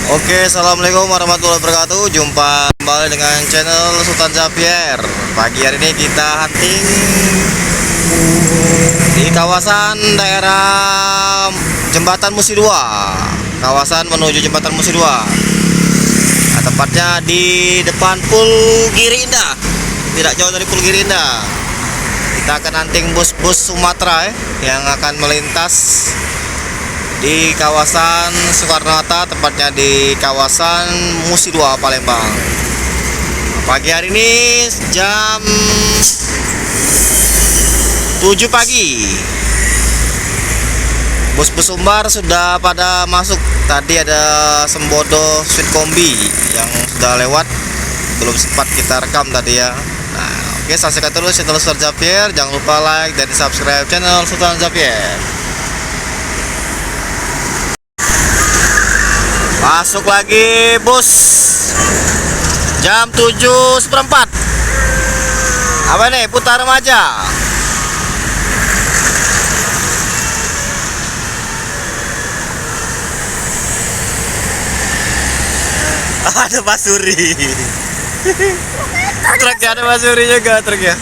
Oke, assalamualaikum warahmatullahi wabarakatuh. Jumpa kembali dengan channel Sultan Xavier. Pagi hari ini kita hunting di kawasan daerah Jembatan Musi 2. Kawasan menuju Jembatan Musi 2. Nah, tepatnya di depan Pul Giri Indah. Tidak jauh dari Pul Giri Indah. Kita akan hunting bus-bus Sumatera yang akan melintas di kawasan Soekarno-Hatta, tepatnya di kawasan Musi 2 Palembang. Pagi hari ini jam 7 pagi. Bus-bus Sumbar sudah pada masuk. Tadi ada Sembodo Sweet Kombi yang sudah lewat, belum sempat kita rekam tadi ya. Nah, oke, saksikan terus channel Sultan Xavier. Jangan lupa like dan subscribe channel Sultan Xavier. Masuk lagi bus jam 7:04. Apa nih, putar remaja. Ada Basuri. Truknya ada Basuri juga truknya.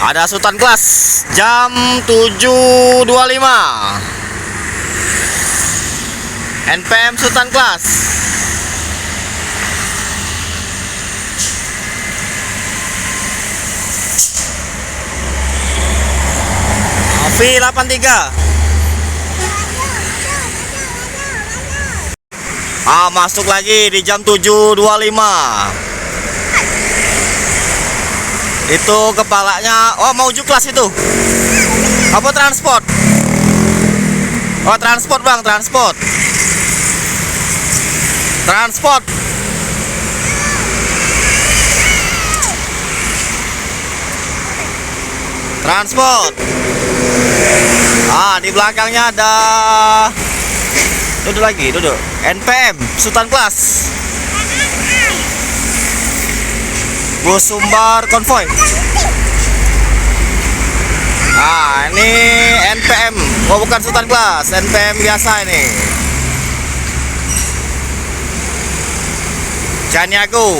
Ada Sultan Kelas jam 7:25. NPM Sultan Kelas. V83. Masuk lagi di jam 7:25. Itu kepalanya, mau Juklas itu. Apa transport? Oh, transport bang, transport. Transport. Transport. Di belakangnya ada, duduk lagi, duduk. NPM Sultan Kelas. Bus Sumbar konvoy. Ini NPM. Oh, bukan Sultan Kelas, NPM biasa ini. Caniago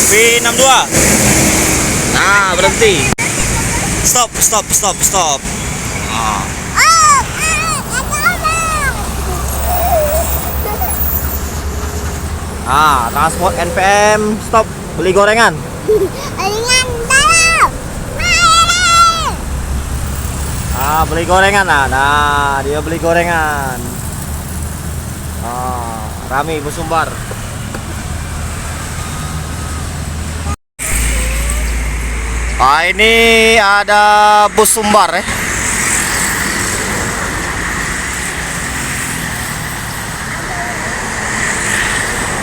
V62. Nah, berhenti. Stop. Transport NPM stop, beli gorengan. Beli gorengan. Nah, dia beli gorengan. Rame bus Sumbar. Ini ada bus Sumbar ya.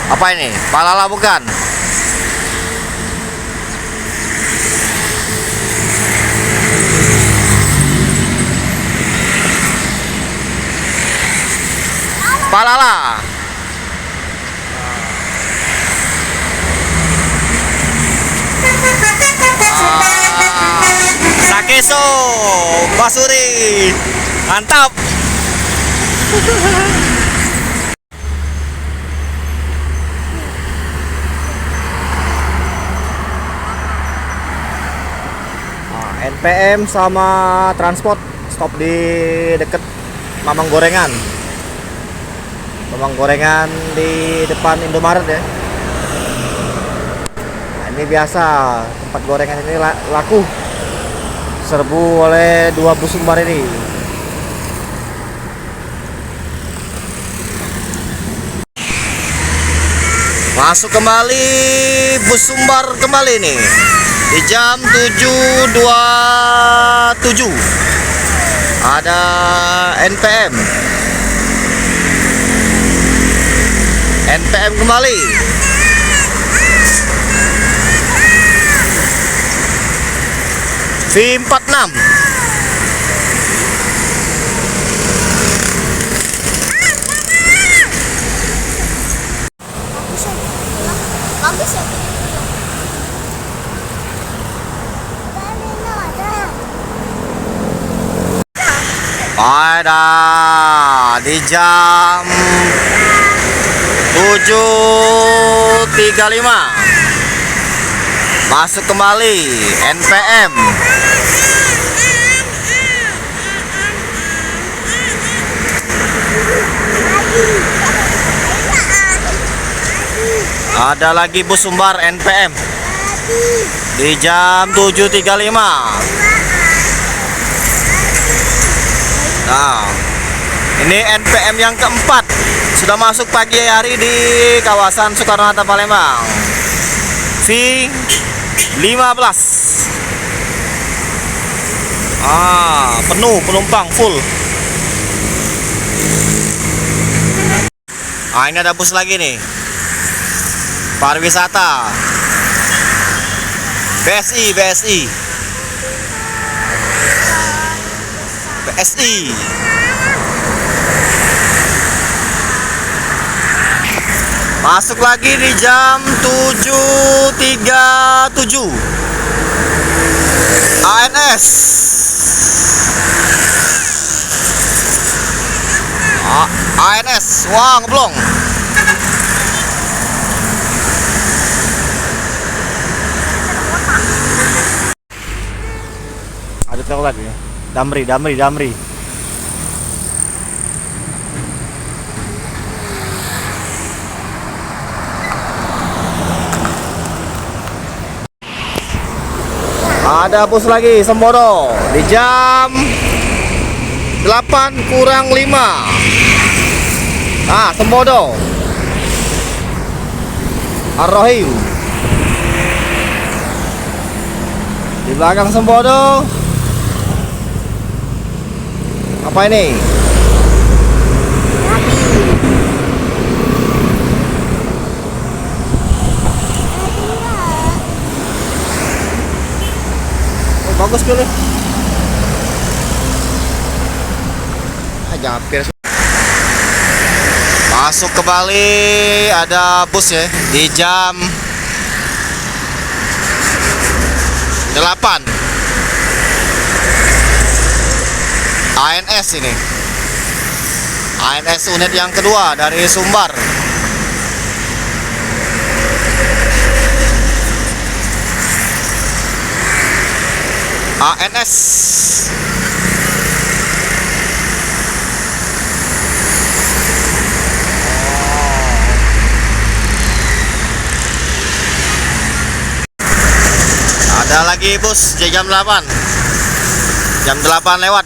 Apa ini? Palala bukan? Palala. Sakeso Basuri. Mantap. NPM sama transport stop di deket Mamang Gorengan. Mamang Gorengan di depan Indomaret ya. Ini biasa, tempat gorengan ini laku. Serbu oleh 2 bus Sumbar ini. Masuk kembali bus Sumbar kembali nih. Di jam 7:27 ada NPM kembali. V46. Bagus ya. Ada di jam 7.35 masuk kembali NPM. Ada lagi bus Sumbar NPM di jam 7.35. Nah, ini NPM yang keempat sudah masuk pagi hari di kawasan Soekarno-Hatta Palembang. V15. Penuh penumpang full. Ini ada bus lagi nih. Pariwisata. BSI. Masuk lagi di jam 7.37. ANS. Wah, ngeblong. Ada coklat ya. Damri. Ada bus lagi Sembodo di jam 8:05. Sembodo Ar-Rahim. Di belakang Sembodo apa ini? Bagus pilih. Japir. Masuk kembali ada bus ya di jam 8. ANS ini. ANS unit yang kedua dari Sumbar. ANS. Ada lagi bus di jam 8. Jam 8 lewat.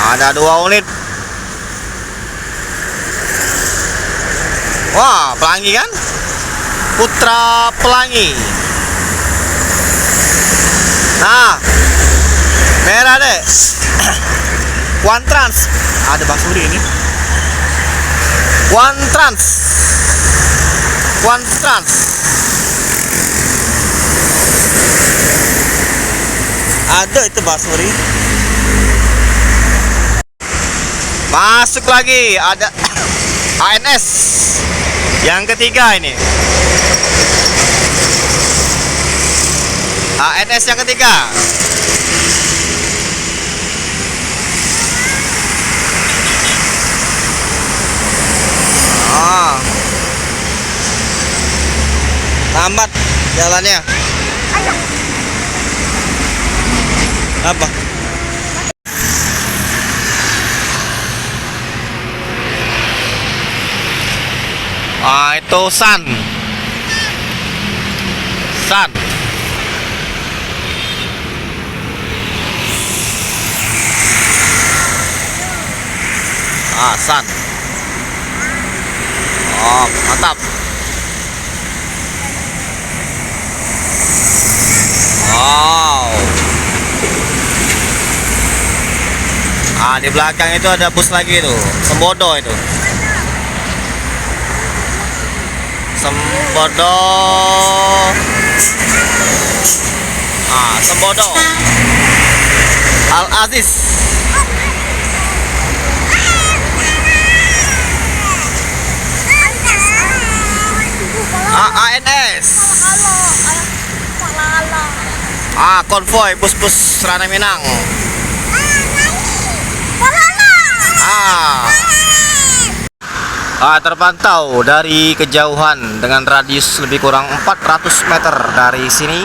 Ada 2 unit. Wah, Pelangi kan? Putra Pelangi. Nah, merah deh. One Trans. Ada Basuri ini. One Trans. Ada itu Basuri. Masuk lagi ada ANS yang ketiga ini. ANS yang ketiga. Lambat jalannya. Apa? Itu Sun. Sun. Mantap. Wow. Di belakang itu ada bus lagi tuh, Sembodo itu. Sembodo. Sembodo. Al Aziz. ANS. Konvoy bus-bus Serana Minang. Terpantau dari kejauhan dengan radius lebih kurang 400 meter dari sini.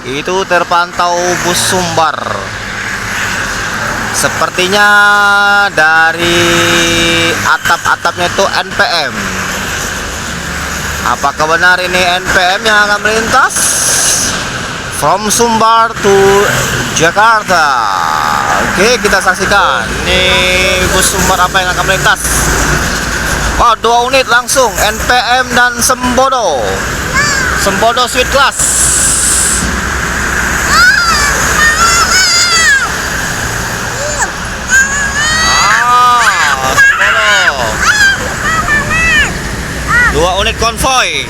Itu terpantau bus Sumbar. Sepertinya dari atap-atapnya itu NPM. Apakah benar ini NPM yang akan melintas from Sumbar to Jakarta? Oke, kita saksikan. Ini bus Sumbar apa yang akan melintas. 2 unit langsung NPM dan Sembodo. Sembodo Sweet Class. Sembodo. 2 unit konvoy.